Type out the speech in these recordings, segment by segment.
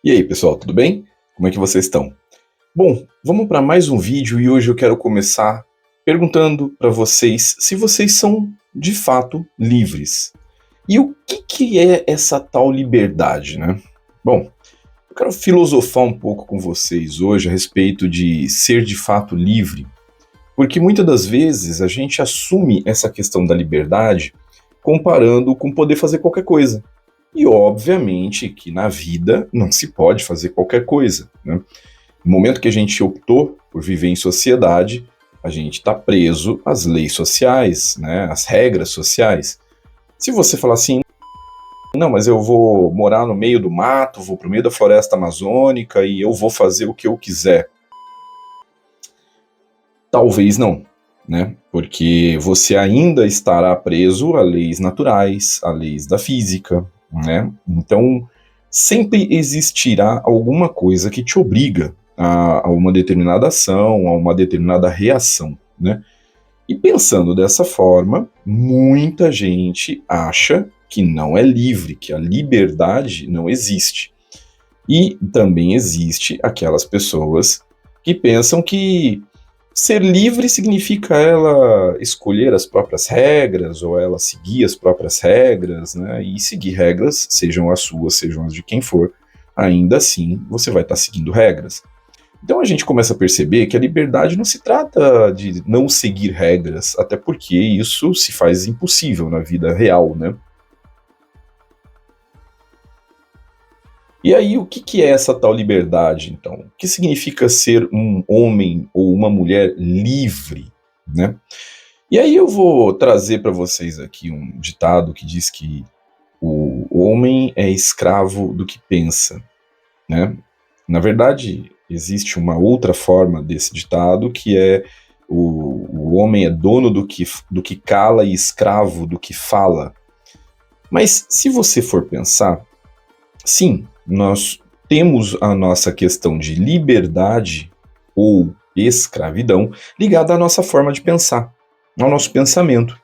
E aí, pessoal, tudo bem? Como é que vocês estão? Bom, vamos para mais um vídeo e hoje eu quero começar perguntando para vocês se vocês são de fato livres. E o que é essa tal liberdade, né? Bom, eu quero filosofar um pouco com vocês hoje a respeito de ser de fato livre, porque muitas das vezes a gente assume essa questão da liberdade comparando com poder fazer qualquer coisa. E obviamente que na vida não se pode fazer qualquer coisa, né? No momento que a gente optou por viver em sociedade, a gente está preso às leis sociais, né, às regras sociais. Se você falar assim, não, mas eu vou morar no meio do mato, vou para o meio da floresta amazônica e eu vou fazer o que eu quiser. Talvez não, né? Porque você ainda estará preso a leis naturais, a leis da física, né? Então, sempre existirá alguma coisa que te obriga a uma determinada ação, a uma determinada reação, né? E pensando dessa forma, muita gente acha que não é livre, que a liberdade não existe. E também existe aquelas pessoas que pensam que ser livre significa ela escolher as próprias regras, ou ela seguir as próprias regras, né? E seguir regras, sejam as suas, sejam as de quem for, ainda assim você vai estar seguindo regras. Então a gente começa a perceber que a liberdade não se trata de não seguir regras, até porque isso se faz impossível na vida real, né? E aí, o que é essa tal liberdade, então? O que significa ser um homem ou uma mulher livre, né? E aí eu vou trazer para vocês aqui um ditado que diz que o homem é escravo do que pensa, né? Na verdade, existe uma outra forma desse ditado que é o homem é dono do que cala e escravo do que fala. Mas se você for pensar, sim, nós temos a nossa questão de liberdade ou escravidão ligada à nossa forma de pensar, ao nosso pensamento.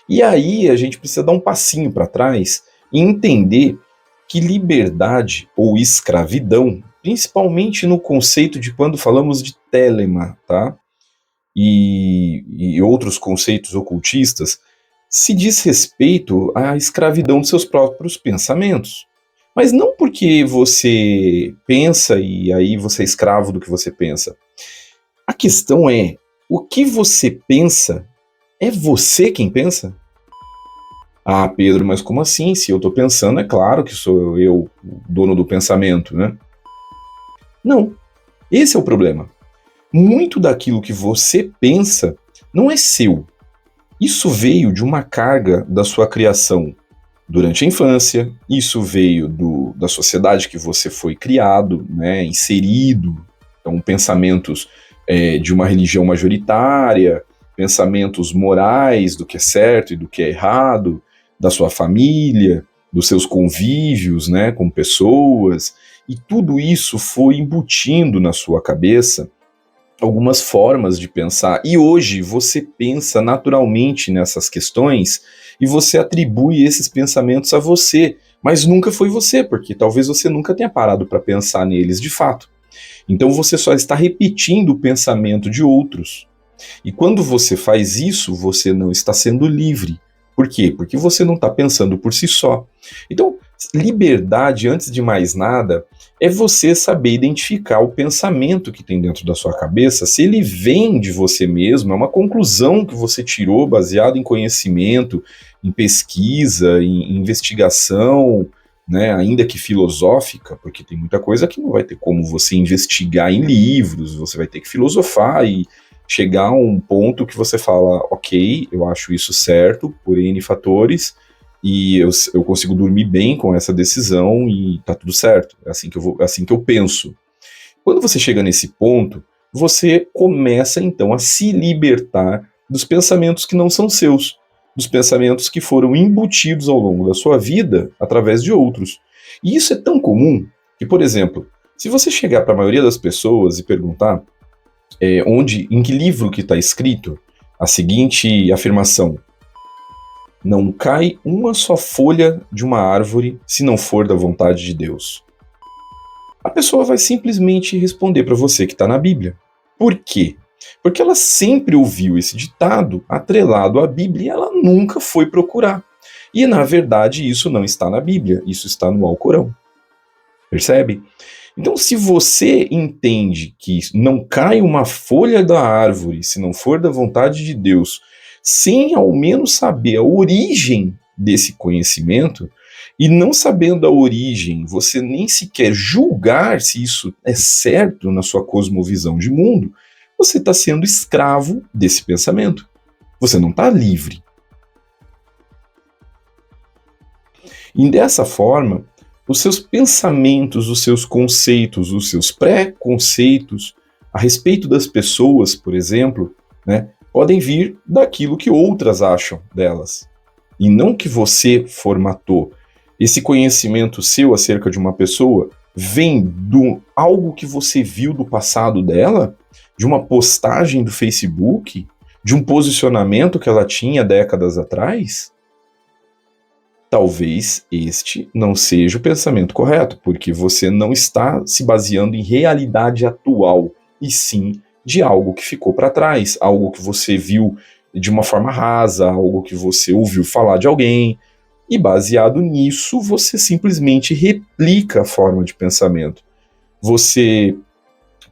E aí a gente precisa dar um passinho para trás e entender que liberdade ou escravidão, principalmente no conceito de quando falamos de Telema, tá? E outros conceitos ocultistas, se diz respeito à escravidão dos seus próprios pensamentos. Mas não porque você pensa e aí você é escravo do que você pensa. A questão é, o que você pensa é você quem pensa? Ah, Pedro, mas como assim? Se eu estou pensando, é claro que sou eu o dono do pensamento, né? Não, esse é o problema. Muito daquilo que você pensa não é seu. Isso veio de uma carga da sua criação durante a infância, isso veio da sociedade que você foi criado, né, inserido, então pensamentos de uma religião majoritária, pensamentos morais do que é certo e do que é errado, da sua família, dos seus convívios, né, com pessoas, e tudo isso foi embutindo na sua cabeça algumas formas de pensar. E hoje você pensa naturalmente nessas questões e você atribui esses pensamentos a você, mas nunca foi você, porque talvez você nunca tenha parado para pensar neles de fato. Então você só está repetindo o pensamento de outros. E quando você faz isso, você não está sendo livre. Por quê? Porque você não está pensando por si só. Então, liberdade, antes de mais nada, é você saber identificar o pensamento que tem dentro da sua cabeça, se ele vem de você mesmo, é uma conclusão que você tirou baseado em conhecimento, em pesquisa, em investigação, né, ainda que filosófica, porque tem muita coisa que não vai ter como você investigar em livros, você vai ter que filosofar e chegar a um ponto que você fala, ok, eu acho isso certo, por N fatores, e eu consigo dormir bem com essa decisão e tá tudo certo. É assim que é assim que eu penso. Quando você chega nesse ponto, você começa então a se libertar dos pensamentos que não são seus, dos pensamentos que foram embutidos ao longo da sua vida através de outros. E isso é tão comum que, por exemplo, se você chegar para a maioria das pessoas e perguntar em que livro que está escrito a seguinte afirmação: não cai uma só folha de uma árvore se não for da vontade de Deus. A pessoa vai simplesmente responder para você que está na Bíblia. Por quê? Porque ela sempre ouviu esse ditado atrelado à Bíblia e ela nunca foi procurar. E na verdade isso não está na Bíblia, isso está no Alcorão. Percebe? Então, se você entende que não cai uma folha da árvore se não for da vontade de Deus, sem ao menos saber a origem desse conhecimento, e não sabendo a origem, você nem sequer julgar se isso é certo na sua cosmovisão de mundo, você está sendo escravo desse pensamento. Você não está livre. E dessa forma, os seus pensamentos, os seus conceitos, os seus preconceitos a respeito das pessoas, por exemplo, né, podem vir daquilo que outras acham delas. E não que você formatou. Esse conhecimento seu acerca de uma pessoa vem do algo que você viu do passado dela, de uma postagem do Facebook, de um posicionamento que ela tinha décadas atrás? Talvez este não seja o pensamento correto, porque você não está se baseando em realidade atual, e sim de algo que ficou para trás, algo que você viu de uma forma rasa, algo que você ouviu falar de alguém, e baseado nisso você simplesmente replica a forma de pensamento. Você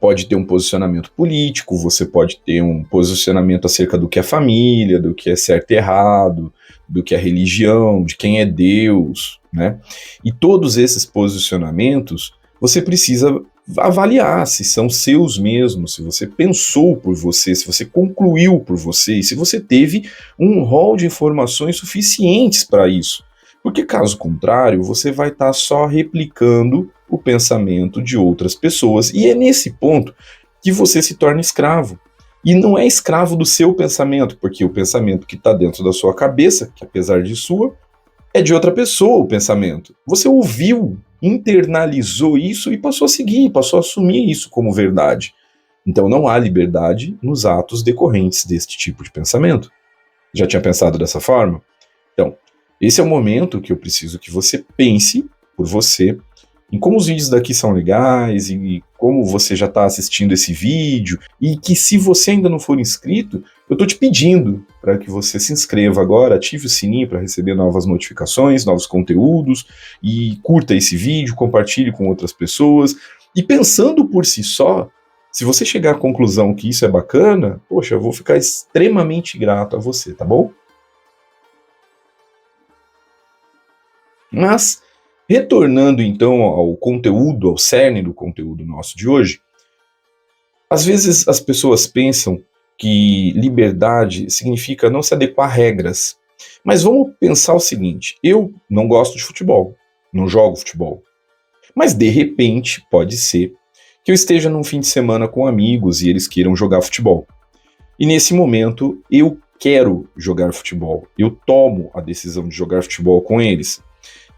pode ter um posicionamento político, você pode ter um posicionamento acerca do que é família, do que é certo e errado, do que é religião, de quem é Deus, né? E todos esses posicionamentos você precisa avaliar se são seus mesmos, se você pensou por você, se você concluiu por você, e se você teve um rol de informações suficientes para isso. Porque caso contrário, você vai estar só replicando o pensamento de outras pessoas. E é nesse ponto que você se torna escravo. E não é escravo do seu pensamento, porque o pensamento que está dentro da sua cabeça, que apesar de sua, é de outra pessoa o pensamento. Você ouviu, internalizou isso e passou a seguir, passou a assumir isso como verdade. Então não há liberdade nos atos decorrentes deste tipo de pensamento. Já tinha pensado dessa forma? Então, esse é o momento que eu preciso que você pense por você em como os vídeos daqui são legais e como você já está assistindo esse vídeo, e que se você ainda não for inscrito, eu estou te pedindo para que você se inscreva agora, ative o sininho para receber novas notificações, novos conteúdos, e curta esse vídeo, compartilhe com outras pessoas, e pensando por si só, se você chegar à conclusão que isso é bacana, poxa, eu vou ficar extremamente grato a você, tá bom? Mas, retornando então ao conteúdo, ao cerne do conteúdo nosso de hoje, às vezes as pessoas pensam que liberdade significa não se adequar a regras. Mas vamos pensar o seguinte: eu não gosto de futebol, não jogo futebol. Mas de repente pode ser que eu esteja num fim de semana com amigos e eles queiram jogar futebol. E nesse momento eu quero jogar futebol. Eu tomo a decisão de jogar futebol com eles.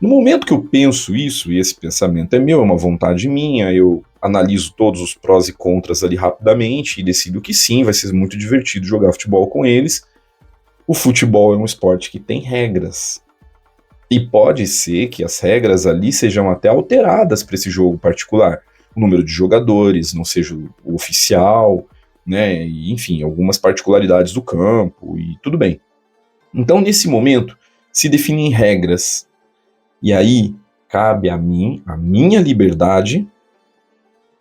No momento que eu penso isso, e esse pensamento é meu, é uma vontade minha, eu analiso todos os prós e contras ali rapidamente e decido que sim, vai ser muito divertido jogar futebol com eles. O futebol é um esporte que tem regras. E pode ser que as regras ali sejam até alteradas para esse jogo particular. O número de jogadores não seja o oficial, né? E, enfim, algumas particularidades do campo e tudo bem. Então, nesse momento, se definem regras. E aí, cabe a mim, a minha liberdade,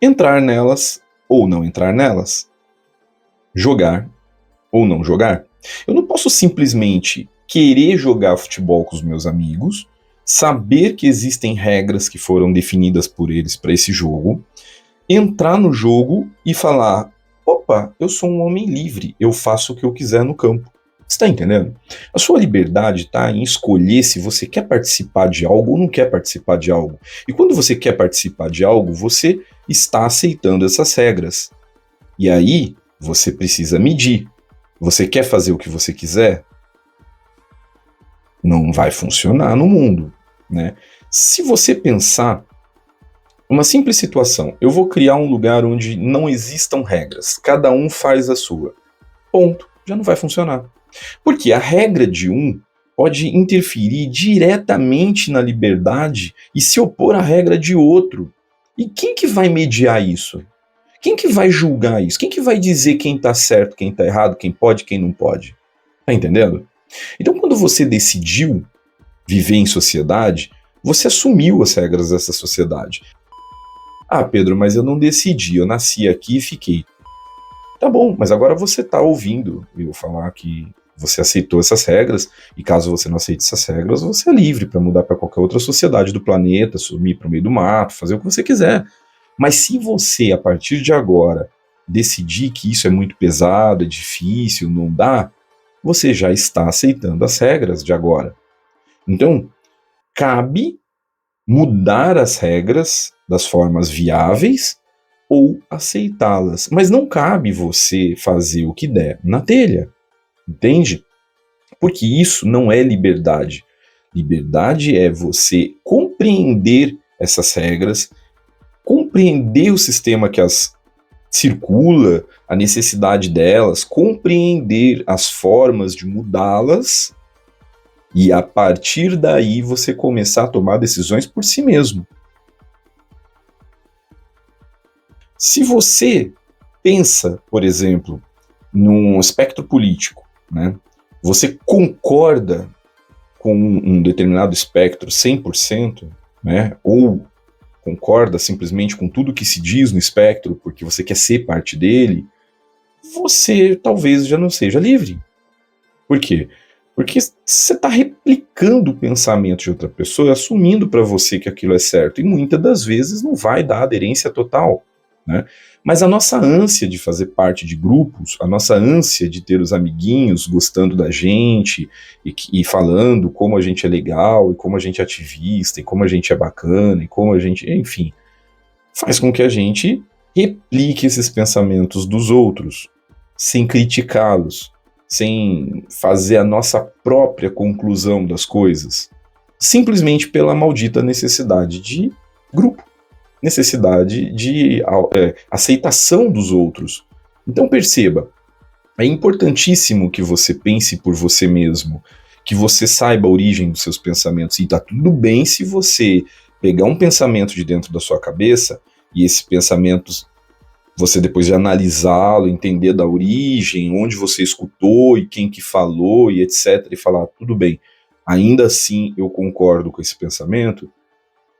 entrar nelas ou não entrar nelas. Jogar ou não jogar. Eu não posso simplesmente querer jogar futebol com os meus amigos, saber que existem regras que foram definidas por eles para esse jogo, entrar no jogo e falar: opa, eu sou um homem livre, eu faço o que eu quiser no campo. Você está entendendo? A sua liberdade está em escolher se você quer participar de algo ou não quer participar de algo. E quando você quer participar de algo, você está aceitando essas regras. E aí, você precisa medir. Você quer fazer o que você quiser? Não vai funcionar no mundo, né? Se você pensar uma simples situação, eu vou criar um lugar onde não existam regras, cada um faz a sua. Ponto, já não vai funcionar. Porque a regra de um pode interferir diretamente na liberdade e se opor à regra de outro. E quem que vai mediar isso? Quem que vai julgar isso? Quem que vai dizer quem tá certo, quem tá errado, quem pode, quem não pode? Tá entendendo? Então, quando você decidiu viver em sociedade, você assumiu as regras dessa sociedade. Ah, Pedro, mas eu não decidi, eu nasci aqui e fiquei. Tá bom, mas agora você tá ouvindo eu falar que você aceitou essas regras, e caso você não aceite essas regras, você é livre para mudar para qualquer outra sociedade do planeta, sumir para o meio do mato, fazer o que você quiser. Mas se você, a partir de agora, decidir que isso é muito pesado, é difícil, não dá, você já está aceitando as regras de agora. Então, cabe mudar as regras das formas viáveis ou aceitá-las. Mas não cabe você fazer o que der na telha, entende? Porque isso não é liberdade. Liberdade é você compreender essas regras, compreender o sistema que as circula, a necessidade delas, compreender as formas de mudá-las e a partir daí você começar a tomar decisões por si mesmo. Se você pensa, por exemplo, num espectro político, né? Você concorda com um determinado espectro 100%, né? Ou concorda simplesmente com tudo que se diz no espectro porque você quer ser parte dele, você talvez já não seja livre. Por quê? Porque você está replicando o pensamento de outra pessoa e assumindo para você que aquilo é certo. E muitas das vezes não vai dar aderência total, né? Mas a nossa ânsia de fazer parte de grupos, a nossa ânsia de ter os amiguinhos gostando da gente e falando como a gente é legal, e como a gente é ativista, e como a gente é bacana, e como a gente... Enfim, faz com que a gente replique esses pensamentos dos outros, sem criticá-los, sem fazer a nossa própria conclusão das coisas, simplesmente pela maldita necessidade de grupo, necessidade de aceitação dos outros. Então perceba, é importantíssimo que você pense por você mesmo, que você saiba a origem dos seus pensamentos, e tá tudo bem se você pegar um pensamento de dentro da sua cabeça, e esse pensamento você depois de analisá-lo, entender da origem, onde você escutou e quem que falou e etc, e falar, tudo bem, ainda assim eu concordo com esse pensamento,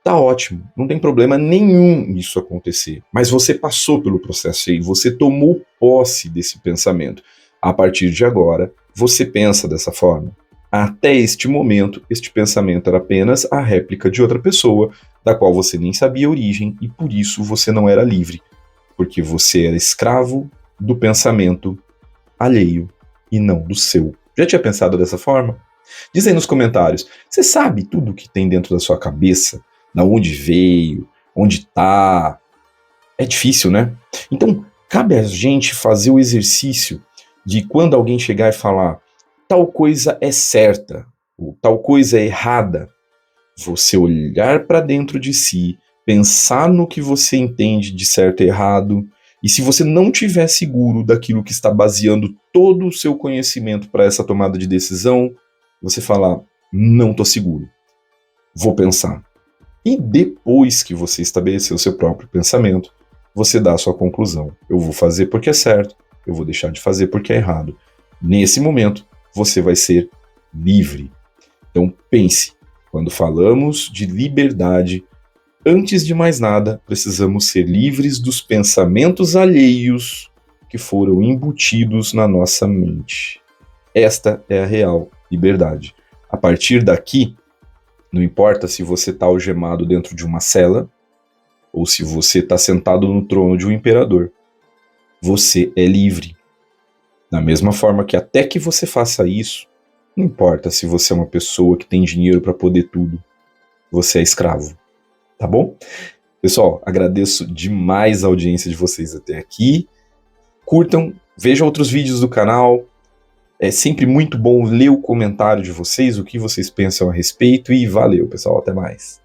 tá ótimo, não tem problema nenhum isso acontecer, mas você passou pelo processo aí, você tomou posse desse pensamento. A partir de agora, você pensa dessa forma. Até este momento, este pensamento era apenas a réplica de outra pessoa, da qual você nem sabia a origem, e por isso você não era livre, porque você era escravo do pensamento alheio e não do seu. Já tinha pensado dessa forma? Diz aí nos comentários, você sabe tudo que tem dentro da sua cabeça? Da onde veio, onde tá? É difícil, né? Então, cabe a gente fazer o exercício de quando alguém chegar e falar tal coisa é certa, ou tal coisa é errada, você olhar para dentro de si, pensar no que você entende de certo e errado, e se você não estiver seguro daquilo que está baseando todo o seu conhecimento para essa tomada de decisão, você falar, não estou seguro, vou pensar. E depois que você estabeleceu o seu próprio pensamento, você dá a sua conclusão. Eu vou fazer porque é certo, eu vou deixar de fazer porque é errado. Nesse momento, você vai ser livre. Então pense, quando falamos de liberdade, antes de mais nada, precisamos ser livres dos pensamentos alheios que foram embutidos na nossa mente. Esta é a real liberdade. A partir daqui, não importa se você está algemado dentro de uma cela ou se você está sentado no trono de um imperador. Você é livre. Da mesma forma que até que você faça isso, não importa se você é uma pessoa que tem dinheiro para poder tudo, você é escravo. Tá bom? Pessoal, agradeço demais a audiência de vocês até aqui. Curtam, vejam outros vídeos do canal. É sempre muito bom ler o comentário de vocês, o que vocês pensam a respeito, e valeu, pessoal, até mais.